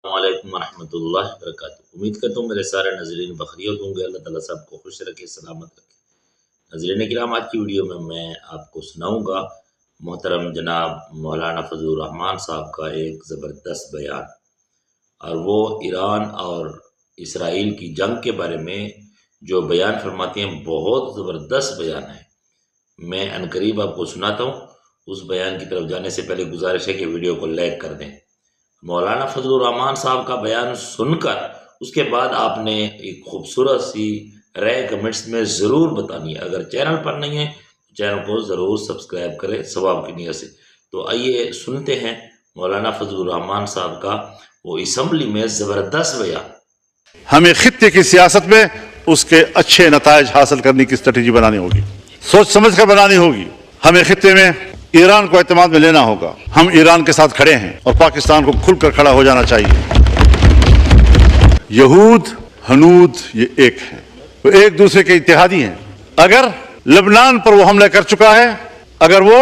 السلام علیکم ورحمۃ اللہ وبرکاتہ۔ امید کرتا ہوں میرے سارے ناظرین بخیریت ہوں گے، اللہ تعالیٰ سب کو خوش رکھے، سلامت رکھے۔ ناظرین کرام، آج کی ویڈیو میں آپ کو سناؤں گا محترم جناب مولانا فضل الرحمان صاحب کا ایک زبردست بیان، اور وہ ایران اور اسرائیل کی جنگ کے بارے میں جو بیان فرماتے ہیں، بہت زبردست بیان ہے۔ میں عنقریب آپ کو سناتا ہوں۔ اس بیان کی طرف جانے سے پہلے گزارش ہے کہ ویڈیو کو لائک کر دیں۔ مولانا فضل الرحمان صاحب کا بیان سن کر اس کے بعد آپ نے ایک خوبصورت سی رائے کمنٹس میں ضرور بتانی ہے۔ اگر چینل پر نہیں ہے تو چینل کو ضرور سبسکرائب کریں ثواب کی نیت سے۔ تو آئیے سنتے ہیں مولانا فضل الرحمان صاحب کا وہ اسمبلی میں زبردست بیان۔ ہمیں خطے کی سیاست میں اس کے اچھے نتائج حاصل کرنے کی اسٹریٹجی بنانی ہوگی، سوچ سمجھ کر بنانی ہوگی۔ ہمیں خطے میں ایران کو اعتماد میں لینا ہوگا۔ ہم ایران کے ساتھ کھڑے ہیں اور پاکستان کو کھل کر کھڑا ہو جانا چاہیے۔ یہود ہنود یہ ایک ہے، وہ ایک دوسرے کے اتحادی ہیں۔ اگر لبنان پر وہ حملہ کر چکا ہے، اگر وہ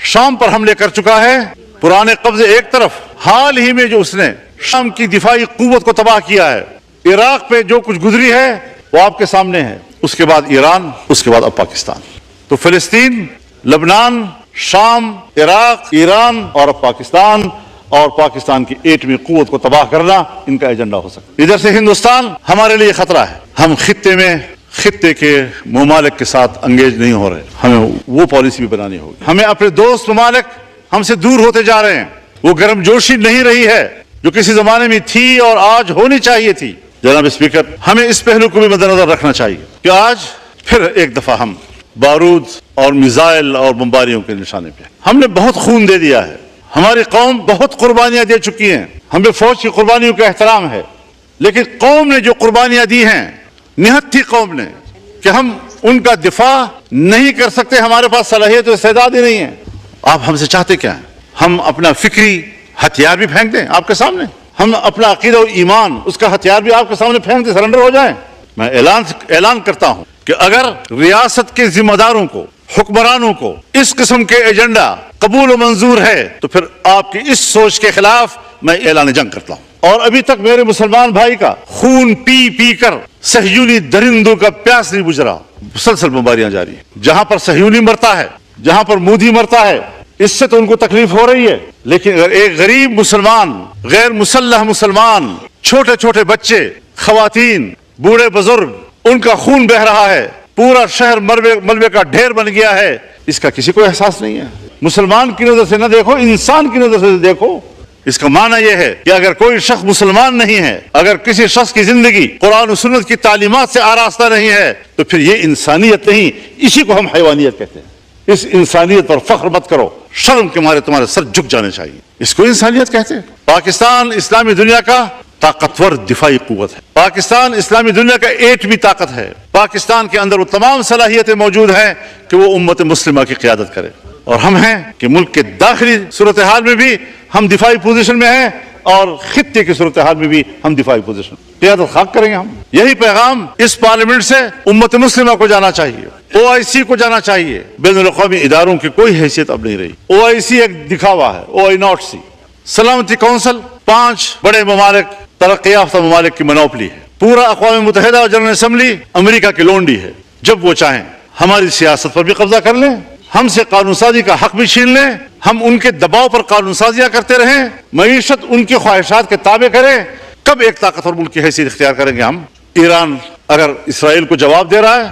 شام پر حملے کر چکا ہے، پرانے قبضے ایک طرف، حال ہی میں جو اس نے شام کی دفاعی قوت کو تباہ کیا ہے، عراق پہ جو کچھ گزری ہے وہ آپ کے سامنے ہے، اس کے بعد ایران، اس کے بعد اب پاکستان۔ تو فلسطین، لبنان، شام، عراق، ایران اور اب پاکستان، اور پاکستان کی ایٹمی قوت کو تباہ کرنا ان کا ایجنڈا ہو سکتا ہے۔ ادھر سے ہندوستان ہمارے لیے خطرہ ہے۔ ہم خطے کے ممالک کے ساتھ انگیج نہیں ہو رہے، ہمیں وہ پالیسی بھی بنانی ہوگی۔ ہمیں اپنے دوست ممالک ہم سے دور ہوتے جا رہے ہیں، وہ گرم جوشی نہیں رہی ہے جو کسی زمانے میں تھی اور آج ہونی چاہیے تھی۔ جناب اسپیکر، ہمیں اس پہلو کو بھی مد نظر رکھنا چاہیے کہ آج پھر ایک دفعہ ہم بارود اور میزائل اور بمباریوں کے نشانے پہ ہم نے بہت خون دے دیا ہے۔ ہماری قوم بہت قربانیاں دے چکی ہیں، ہمیں فوج کی قربانیوں کا احترام ہے، لیکن قوم نے جو قربانیاں دی ہیں، نہت تھی قوم نے کہ ہم ان کا دفاع نہیں کر سکتے، ہمارے پاس صلاحیت و استعداد ہی نہیں ہے۔ آپ ہم سے چاہتے کیا ہیں؟ ہم اپنا فکری ہتھیار بھی پھینک دیں آپ کے سامنے، ہم اپنا عقیدہ و ایمان اس کا ہتھیار بھی آپ کے سامنے پھینک دیں، سرنڈر ہو جائیں؟ میں اعلان کرتا ہوں کہ اگر ریاست کے ذمہ داروں کو، حکمرانوں کو اس قسم کے ایجنڈا قبول و منظور ہے تو پھر آپ کی اس سوچ کے خلاف میں اعلان جنگ کرتا ہوں۔ اور ابھی تک میرے مسلمان بھائی کا خون پی پی کر صہیونی درندوں کا پیاس نہیں بجھ رہا، مسلسل بمباریاں جاری ہیں۔ جہاں پر صہیونی مرتا ہے، جہاں پر مودی مرتا ہے، اس سے تو ان کو تکلیف ہو رہی ہے، لیکن اگر ایک غریب مسلمان، غیر مسلح مسلمان، چھوٹے چھوٹے بچے، خواتین، بوڑھے بزرگ، ان کا خون بہ رہا ہے، پورا شہر ملبے کا ڈھیر بن گیا ہے، اس کا کسی کو احساس نہیں ہے۔ مسلمان کی نظر سے نہ دیکھو، انسان کی نظر سے دیکھو۔ اس کا معنی یہ ہے کہ اگر کوئی شخص مسلمان نہیں ہے، اگر کسی شخص کی زندگی قرآن و سنت کی تعلیمات سے آراستہ نہیں ہے، تو پھر یہ انسانیت نہیں، اسی کو ہم حیوانیت کہتے ہیں۔ اس انسانیت پر فخر مت کرو، شرم کے مارے تمہارے سر جھک جانے چاہیے، اس کو انسانیت کہتے ہیں۔ پاکستان اسلامی دنیا کا طاقتور دفاعی قوت ہے، پاکستان اسلامی دنیا کا ایٹمی طاقت ہے، پاکستان کے اندر وہ تمام صلاحیتیں موجود ہیں کہ وہ امت مسلمہ کی قیادت کرے، اور ہم ہیں کہ ملک کے داخلی صورتحال میں بھی ہم دفاعی پوزیشن میں ہیں، اور خطے کی صورتحال میں بھی ہم دفاعی پوزیشن قیادت خاک کریں گے۔ ہم یہی پیغام اس پارلیمنٹ سے امت مسلمہ کو جانا چاہیے، OIC کو جانا چاہیے۔ بین الاقوامی اداروں کی کوئی حیثیت اب نہیں رہی، OIC ایک دکھاوا ہے، OIC۔ سلامتی کونسل 5 بڑے ممالک، ترقی یافتہ ممالک کی منوپلی ہے۔ پورا اقوام متحدہ اور جنرل اسمبلی امریکہ کی لونڈی ہے، جب وہ چاہیں ہماری سیاست پر بھی قبضہ کر لیں، ہم سے قانون سازی کا حق بھی چھین لیں، ہم ان کے دباؤ پر قانون سازیاں کرتے رہیں، معیشت ان کی خواہشات کے تابع کریں۔ کب ایک طاقتور ملک کی حیثیت اختیار کریں گے ہم؟ ایران اگر اسرائیل کو جواب دے رہا ہے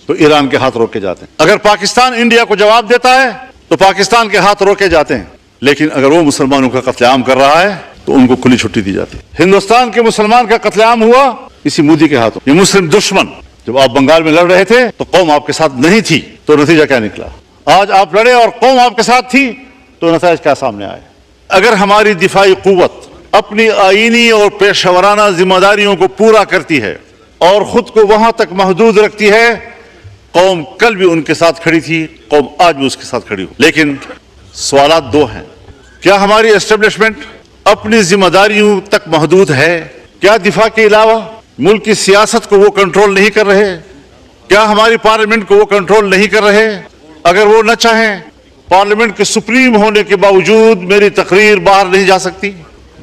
تو ایران کے ہاتھ روکے جاتے ہیں، اگر پاکستان انڈیا کو جواب دیتا ہے تو پاکستان کے ہاتھ روکے جاتے ہیں، لیکن اگر وہ مسلمانوں کا قتل عام کر رہا ہے تو ان کو کھلی چھٹی دی جاتی ہے۔ ہندوستان کے مسلمان کا قتل عام ہوا اسی مودی کے ہاتھوں۔ یہ مسلم دشمن، جب آپ بنگال میں لڑ رہے تھے تو قوم آپ کے ساتھ نہیں تھی، تو نتیجہ کیا نکلا؟ آج آپ لڑے اور قوم آپ کے ساتھ تھی تو نتائج کیا سامنے آئے؟ اگر ہماری دفاعی قوت اپنی آئینی اور پیشہ ورانہ ذمہ داریوں کو پورا کرتی ہے اور خود کو وہاں تک محدود رکھتی ہے، قوم کل بھی ان کے ساتھ کھڑی تھی، قوم آج بھی اس کے ساتھ کھڑی ہو۔ لیکن سوالات دو ہیں، کیا ہماری اسٹیبلشمنٹ اپنی ذمہ داریوں تک محدود ہے؟ کیا دفاع کے علاوہ ملک کی سیاست کو وہ کنٹرول نہیں کر رہے؟ کیا ہماری پارلیمنٹ کو وہ کنٹرول نہیں کر رہے؟ اگر وہ نہ چاہیں، پارلیمنٹ کے سپریم ہونے کے باوجود میری تقریر باہر نہیں جا سکتی،